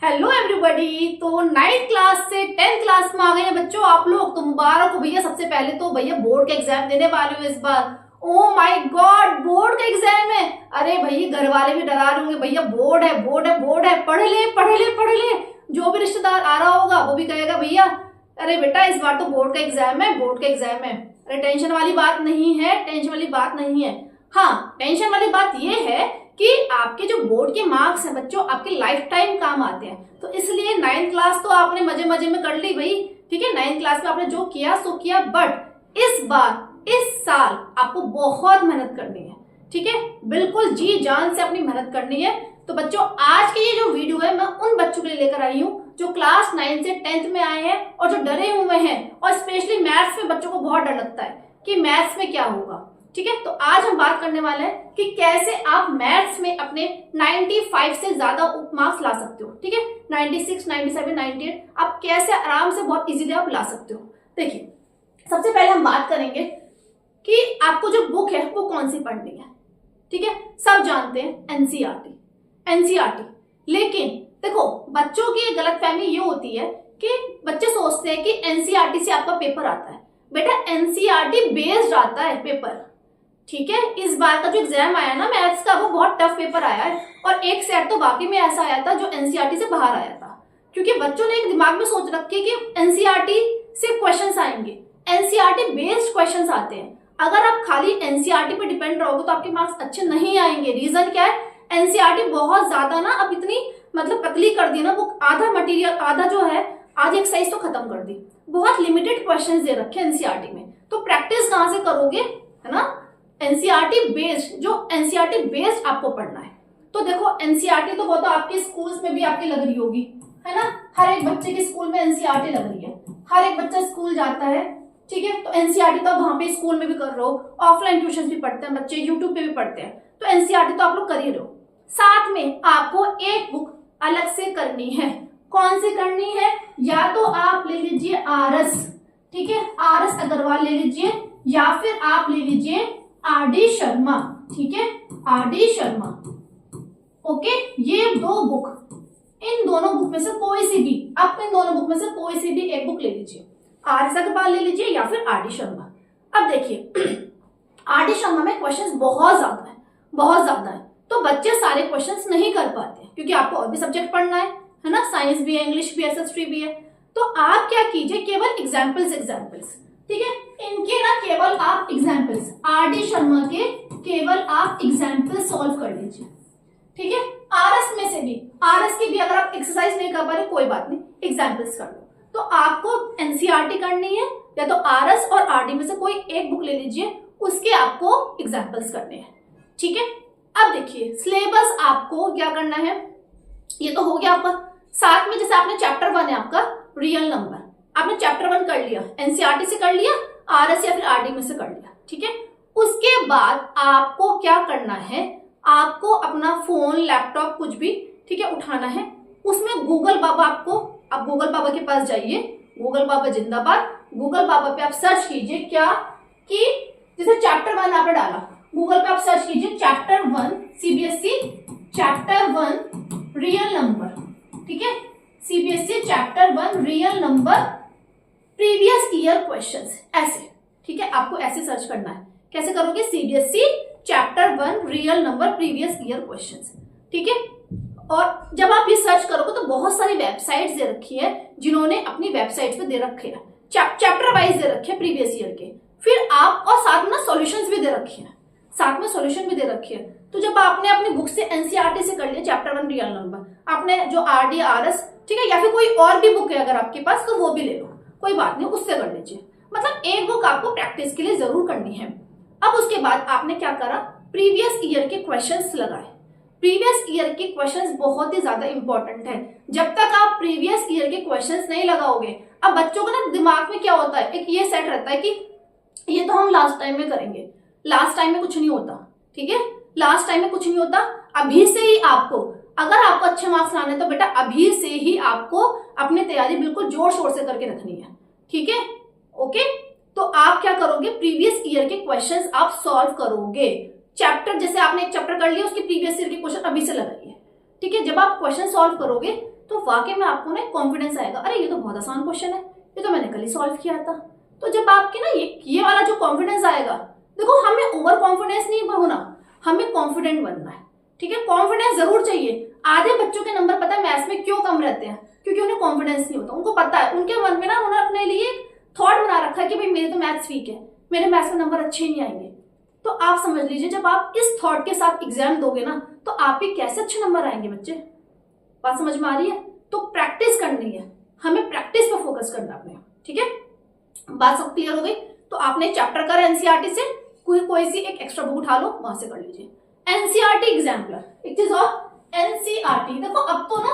Hello everybody. तो 9th class से 10th class में आ गए हैं बच्चों आप लोग। तो मुबारक हो भैया। सबसे पहले तो भैया बोर्ड का एग्जाम देने वाले हो इस बार। ओ माय गॉड, बोर्ड का एग्जाम है। अरे भैया घर वाले भी डरा रहे होंगे, भैया बोर्ड है बोर्ड है बोर्ड है, पढ़ ले पढ़ ले पढ़ ले। जो भी रिश्तेदार आ रहा होगा वो भी कहेगा भैया अरे बेटा इस बार तो बोर्ड का एग्जाम है, बोर्ड का एग्जाम है। अरे टेंशन वाली बात नहीं है, टेंशन वाली बात नहीं है। हाँ, टेंशन वाली बात ये है कि आपके जो बोर्ड के मार्क्स हैं बच्चों आपके लाइफ टाइम काम आते हैं। तो इसलिए 9th क्लास तो आपने मजे मजे में कर ली भाई, ठीक है। 9th क्लास में आपने जो किया सो किया, बट इस बार इस साल आपको बहुत मेहनत करनी है, ठीक है। बिल्कुल जी जान से अपनी मेहनत करनी है। तो बच्चों आज की ये जो वीडियो है मैं उन बच्चों के लिए लेकर आई हूँ जो क्लास 9 से 10th में आए हैं और जो डरे हुए हैं, और स्पेशली मैथ्स में बच्चों को बहुत डर लगता है कि मैथ्स में क्या होगा, ठीक है। तो आज हम बात करने वाले हैं कि कैसे आप मैथ्स में अपने 95 से ज्यादा मार्क्स ला सकते हो, ठीक है। 96, 97, 98 आप कैसे आराम से बहुत इजीली आप ला सकते हो। देखिए सबसे पहले हम बात करेंगे कि आपको जो बुक है वो कौन सी पढ़नी है, ठीक है। सब जानते हैं एनसीईआरटी, लेकिन देखो बच्चों की गलतफहमी ये होती है कि बच्चे सोचते हैं कि एनसीईआरटी से आपका पेपर आता है। बेटा एनसीईआरटी बेस्ड आता है पेपर, ठीक है। इस बार का जो एग्जाम आया ना मैथ्स का वो बहुत टफ पेपर आया है, और एक सेट तो वाकई में ऐसा आया था जो एनसीईआरटी से बाहर आया था, क्योंकि बच्चों ने एक दिमाग में सोच रखी है कि एनसीईआरटी से क्वेश्चंस आएंगे, एनसीईआरटी बेस्ड क्वेश्चंस आते हैं। अगर आप खाली एनसीईआरटी पे डिपेंड रहोगे तो आपके मार्क्स अच्छे नहीं आएंगे। रीजन क्या है, एनसीईआरटी बहुत ज्यादा ना अब इतनी मतलब पतली कर दी ना, वो आधा मटेरियल आधा जो है आधी एक्सरसाइज तो खत्म कर दी, बहुत लिमिटेड क्वेश्चंस दे रखे एनसीईआरटी में। तो प्रैक्टिस कहां से करोगे, है ना। एनसीईआरटी बेस्ड, जो एनसीईआरटी बेस्ड आपको पढ़ना है। तो देखो एनसीईआरटी तो वो तो आपके स्कूल्स में भी आपकी लग रही होगी, है ना। हर एक बच्चे के स्कूल में एनसीईआरटी लग रही है, हर एक बच्चा स्कूल जाता है, ठीक है। तो एनसीईआरटी तो वहां पे स्कूल में भी कर रहे हो, ऑफलाइन ट्यूशन भी पढ़ते हैं बच्चे, यूट्यूब पे भी पढ़ते हैं। तो एनसीईआरटी तो आप लोग कर ही रहे हो। साथ में आपको एक बुक अलग से करनी है। कौन सी करनी है, या तो आप ले लीजिए आरएस, ठीक है, आरएस अग्रवाल ले लीजिए, या फिर आप ले लीजिए आरडी शर्मा, ठीक है, आरडी शर्मा। ओके, ये दो बुक, इन दोनों बुक में से कोई सी भी, आप इन दोनों बुक में से कोई सी भी एक बुक ले लीजिए, आरएस अग्रवाल ले लीजिए या फिर आरडी शर्मा। अब देखिए आरडी शर्मा में क्वेश्चंस बहुत ज्यादा है, बहुत ज्यादा है। तो बच्चे सारे क्वेश्चंस नहीं कर पाते क्योंकि आपको और भी सब्जेक्ट पढ़ना है ना, साइंस भी है, इंग्लिश भी है, हिस्ट्री भी है। तो आप क्या कीजिए, केवल एग्जाम्पल्स, ठीक है, इनके ना केवल आप एग्जाम्पल्स, आरडी शर्मा के केवल आप एग्जाम्पल सॉल्व कर लीजिए, ठीक है। आरएस में से भी, आरएस की भी अगर आप एक्सरसाइज नहीं कर पा रहे कोई बात नहीं, एग्जाम्पल्स कर लो। तो आपको एनसीईआरटी करनी है, या तो आरएस और आरडी में से कोई एक बुक ले लीजिए, उसके आपको एग्जाम्पल्स करने हैं, ठीक है। अब देखिए सिलेबस आपको क्या करना है, ये तो हो गया आपका। साथ में जैसे आपने चैप्टर 1 है आपका रियल नंबर, आपने चैप्टर 1 कर लिया, एनसीईआरटी से कर लिया, आरएस या फिर आरडी में से कर लिया, ठीक है। उसके बाद आपको क्या करना है, आपको अपना फोन लैपटॉप कुछ भी, ठीक है, उठाना है। उसमें गूगल बाबा, आपको आप गूगल बाबा के पास जाइए, गूगल बाबा जिंदाबाद। गूगल बाबा पे आप सर्च कीजिए क्या कि जैसे चैप्टर 1 आपने डाला, गूगल पे आप सर्च कीजिए chapter 1 CBSE chapter 1 real number, ठीक है, CBSE chapter 1 real number previous year questions, ऐसे, ठीक है। आपको ऐसे सर्च करना है। कैसे करोगे, CBSE chapter 1 real number previous year questions, ठीक है। और जब आप ये सर्च करोगे तो बहुत सारी वेबसाइट्स दे रखी है, जिन्होंने अपनी वेबसाइट पे दे रखे हैं चैप्टर वाइज दे रखे हैं प्रीवियस ईयर के। फिर आप, और साथ में सॉल्यूशंस भी दे रखी है, साथ में सॉल्यूशन भी दे रखी है। तो जब आपने अपनी बुक से एनसीईआरटी से कर लिया चैप्टर 1 रियल नंबर, आपने जो आरडी आरएस, ठीक है, या फिर कोई और भी बुक है अगर आपके पास तो वो भी ले लो, कोई बात नहीं, उससे कर लीजिए। मतलब एक बुक आपको प्रैक्टिस के लिए जरूर करनी है। अब उसके बाद आपने क्या करा, प्रीवियस ईयर के क्वेश्चंस लगाए। प्रीवियस ईयर के क्वेश्चंस बहुत ही ज्यादा इंपॉर्टेंट है। जब तक आप प्रीवियस ईयर के क्वेश्चंस नहीं लगाओगे, अब बच्चों को ना दिमाग में क्या होता है, एक ये सेट रहता है कि ये तो हम लास्ट टाइम में करेंगे, लास्ट टाइम में कुछ नहीं होता, ठीक है, लास्ट टाइम में कुछ नहीं होता। अभी से ही आपको, अगर आपको अच्छे मार्क्स लाने हैं तो बेटा अभी से ही आपको अपनी तैयारी बिल्कुल जोर शोर से करके रखनी है, ठीक है, ओके। तो आप क्या करोगे, प्रीवियस ईयर के क्वेश्चंस आप सॉल्व करोगे। चैप्टर, जैसे आपने एक चैप्टर कर लिया, उसके प्रीवियस ईयर के क्वेश्चन अभी से लगाइए, ठीक है। जब आप क्वेश्चन सॉल्व करोगे तो वाकई में आपको ना कॉन्फिडेंस आएगा, अरे ये तो बहुत आसान क्वेश्चन है, ये तो मैंने कल ही सॉल्व किया था। तो जब आपके ना ये वाला जो कॉन्फिडेंस आएगा, देखो हमें ओवर कॉन्फिडेंस नहीं होना, हमें कॉन्फिडेंट बनना है, ठीक है। कॉन्फिडेंस जरूर चाहिए। आधे बच्चों के नंबर पता है मैथ्स में क्यों कम रहते हैं, क्योंकि उन्हें कॉन्फिडेंस नहीं होता। उनको पता है, उनके मन में ना उन्होंने अपने लिए थॉट बना रखा है कि भाई मेरे तो मैथ्स वीक है, मेरे मैथ्स में नंबर अच्छे नहीं आएंगे। तो आप समझ लीजिए, जब आप इस थॉट के साथ एग्जाम दोगे ना, तो आपके कैसे अच्छे नंबर आएंगे बच्चे। बात समझ में आ रही है? तो प्रैक्टिस करनी है, हमें प्रैक्टिस पे फोकस करना अपने, ठीक है। बात सब क्लियर हो गई? तो आपने चैप्टर कर एनसीईआरटी से, कोई सी एक एक्स्ट्रा बुक उठा लो, वहां से कर लीजिए। एनसीईआरटी एग्जाम्पलर, एक चीज और, एनसीईआरटी देखो अब तो ना,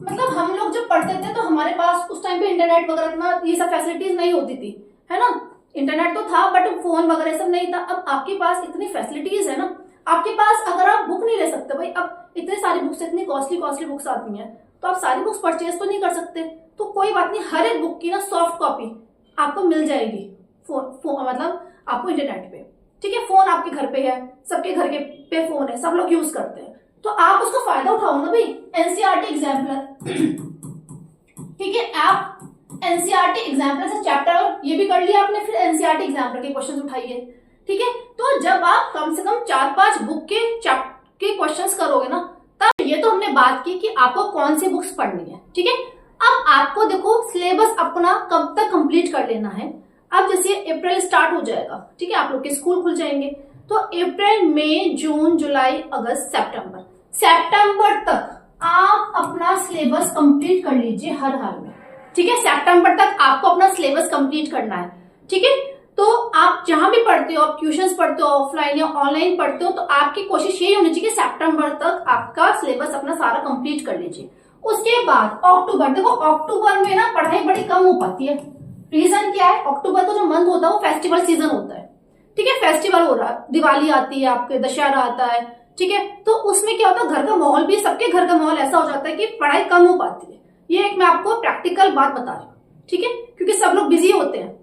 मतलब हम लोग जब पढ़ते थे तो हमारे पास उस टाइम पे इंटरनेट वगैरह इतना ये सब फैसिलिटीज नहीं होती थी, है ना। इंटरनेट तो था बट फोन वगैरह सब नहीं था। अब आपके पास इतनी फैसिलिटीज है ना, आपके पास अगर आप बुक नहीं ले सकते, भाई अब इतने सारी बुक्स, इतनी कॉस्टली बुक्स आती हैं, तो आप सारी बुक्स परचेज तो नहीं कर सकते। तो कोई बात नहीं, हर एक बुक की ना सॉफ्ट कॉपी आपको मिल जाएगी मतलब आपको इंटरनेट पे, ठीक है। फोन आपके घर पे है, सबके घर के पे फोन है, सब लोग यूज करते हैं, तो आप उसका फायदा उठाओ ना भाई। एनसीईआरटी एग्जाम्पलर, ठीक है। आप एनसीईआरटी एग्जाम्पलर से चैप्टर ये भी कर लिया आपने, फिर एनसीईआरटी एग्जाम्पलर के क्वेश्चन उठाइए, ठीक है। तो जब आप कम से कम 4-5 बुक के क्वेश्चंस करोगे ना, तब ये तो हमने बात की कि आपको कौन सी बुक्स पढ़नी है, ठीक है। अब आपको देखो सिलेबस अपना कब तक कंप्लीट कर लेना है। अब जैसे अप्रैल स्टार्ट हो जाएगा, ठीक है, आप लोग के स्कूल खुल जाएंगे, तो अप्रैल, मई, जून, जुलाई, अगस्त, सितंबर तक आप अपना सिलेबस कंप्लीट कर लीजिए हर हाल में, ठीक है। सितंबर तक आपको अपना सिलेबस कंप्लीट करना है, ठीक है। तो आप जहां भी पढ़ते हो, आप ट्यूशंस पढ़ते हो, ऑफलाइन या ऑनलाइन पढ़ते हो, तो आपकी कोशिश यही होनी चाहिए कि सितंबर तक आपका सिलेबस अपना सारा कंप्लीट कर लीजिए। उसके बाद अक्टूबर, देखो अक्टूबर में ना पढ़ाई बड़ी कम हो पाती है। रीजन क्या है? अक्टूबर का जो मंथ होता है वो फेस्टिवल सीजन होता है, ठीक है। फेस्टिवल हो रहा है, दिवाली आती है, आपके दशहरा आता है, ठीक है। तो उसमें क्या होता है, घर का माहौल भी, सबके घर का माहौल ऐसा हो जाता है कि पढ़ाई कम हो पाती है। ये एक मैं आपको प्रैक्टिकल बात बता रही हूँ, ठीक है, क्योंकि सब लोग बिजी होते हैं।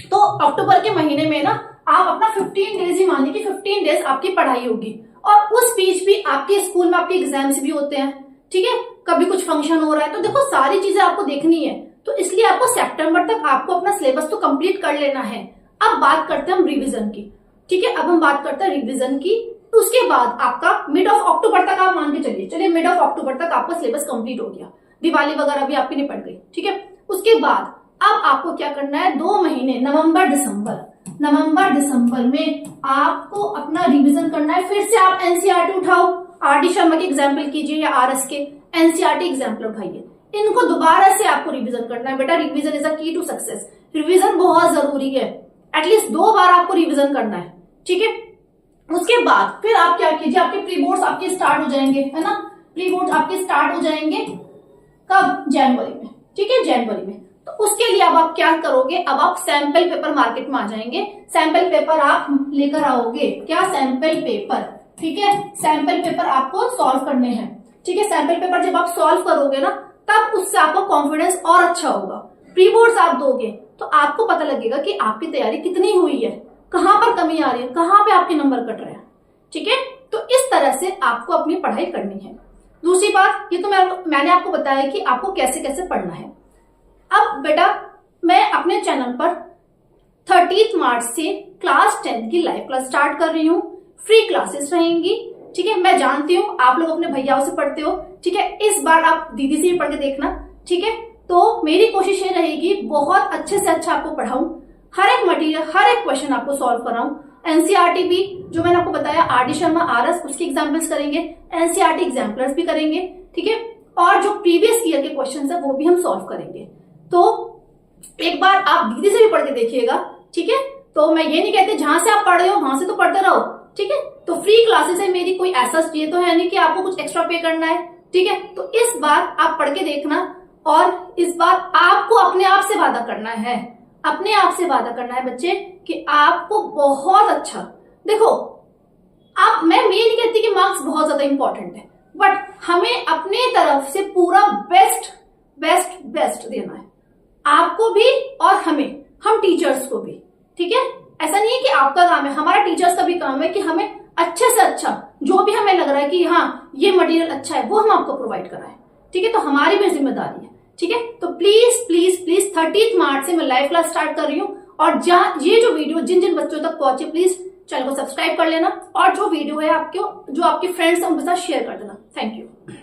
तो अक्टूबर के महीने में ना आप अपना 15 डेज ही मानिए कि 15 डेज आपकी पढ़ाई होगी, और उस बीच भी आपके स्कूल में आपके एग्जाम्स भी होते हैं, ठीक है। कभी कुछ फंक्शन हो रहा है, तो देखो सारी चीजें आपको देखनी है, तो इसलिए आपको सितंबर तक आपको अपना सिलेबस तो कंप्लीट कर लेना है। अब बात करते हैं हम रिवीजन की, ठीक है। अब हम बात करते हैं रिवीजन की। उसके बाद आपका मिड ऑफ अक्टूबर तक आप मान के चलिए मिड ऑफ अक्टूबर तक आपका सिलेबस कंप्लीट हो गया, दिवाली वगैरह भी आपकी निपट गई, ठीक है। उसके बाद अब आपको क्या करना है, 2 महीने नवंबर दिसंबर में आपको अपना रिवीजन करना है। फिर से आप एनसीईआरटी उठाओ, आर.डी. शर्मा के एग्जाम्पल कीजिए या आरएस के एनसीईआरटी एग्जाम्पल उठाइए, इनको दोबारा से आपको रिवीजन करना है। बेटा रिवीजन इज अ की टू सक्सेस, रिवीजन बहुत जरूरी है, एटलीस्ट 2 बार आपको रिवीजन करना है, ठीक है। उसके बाद फिर आप क्या कीजिए, आपके प्री बोर्ड्स आपके स्टार्ट हो जाएंगे, है ना। प्री बोर्ड्स आपके स्टार्ट हो जाएंगे कब? जनवरी में, ठीक है, जनवरी में। तो उसके लिए अब आप क्या करोगे, अब आप सैंपल पेपर मार्केट में आ जाएंगे, सैंपल पेपर आप लेकर आओगे। क्या? सैंपल पेपर, ठीक है। सैंपल पेपर आपको सॉल्व करने हैं, ठीक है। सैंपल पेपर जब आप सॉल्व करोगे ना, तब उससे आपका कॉन्फिडेंस और अच्छा होगा। प्री बोर्ड्स आप दोगे तो आपको पता लगेगा कि आपकी तैयारी कितनी हुई है, कहां पर कमी आ रही है, कहां पे आपके नंबर कट रहे हैं, ठीक है। तो इस तरह से आपको अपनी पढ़ाई करनी है। दूसरी बात, ये तो मैंने आपको बताया कि आपको कैसे कैसे पढ़ना है। अब बेटा मैं अपने चैनल पर 30 मार्च से क्लास 10 की लाइव क्लास स्टार्ट कर रही हूँ। फ्री क्लासेस रहेंगी, ठीक है। मैं जानती हूँ आप लोग अपने भैयाओं से पढ़ते हो, ठीक है। इस बार आप दीदी से भी पढ़ के देखना, ठीक है। तो मेरी कोशिश ये रहेगी बहुत अच्छे से अच्छा आपको पढ़ाऊं, हर एक मटेरियल, हर एक क्वेश्चन आपको सॉल्व कराऊं। एनसीईआरटी भी जो मैंने आपको बताया, आर.डी. शर्मा, आरएस, उसके एग्जाम्पल्स करेंगे, एनसीईआरटी एग्जाम्पलर्स भी करेंगे, ठीक है। और जो प्रीवियस ईयर के क्वेश्चन है वो भी हम सॉल्व करेंगे। तो एक बार आप दीदी से भी पढ़ के देखिएगा, ठीक है। तो मैं ये नहीं कहती जहां से आप पढ़ रहे हो वहां से तो पढ़ते रहो, ठीक है। तो फ्री क्लासेस है मेरी, कोई ऐसा ये तो है नहीं कि आपको कुछ एक्स्ट्रा पे करना है, ठीक है। तो इस बार आप पढ़ के देखना, और इस बार आपको अपने आप से वादा करना है, अपने आप से वादा करना है बच्चे कि आपको बहुत अच्छा, देखो आप, मैं ये नहीं कहती कि मार्क्स बहुत ज्यादा इंपॉर्टेंट है, बट हमें अपने तरफ से पूरा बेस्ट बेस्ट बेस्ट देना है, आपको भी और हमें, हम टीचर्स को भी, ठीक है। ऐसा नहीं है कि आपका काम है, हमारा टीचर्स का भी काम है कि हमें अच्छे से अच्छा, जो भी हमें लग रहा है कि हाँ ये मटेरियल अच्छा है, वो हम आपको प्रोवाइड कराएं, ठीक है, तो हमारी भी जिम्मेदारी है। ठीक है, तो प्लीज प्लीज प्लीज 30 मार्च से मैं लाइव क्लास स्टार्ट कर रही हूँ, और ये जो वीडियो जिन जिन बच्चों तक पहुंचे प्लीज चैनल को सब्सक्राइब कर लेना, और जो वीडियो है आपके जो आपके फ्रेंड्स हैं उनके साथ शेयर कर देना। Thank you.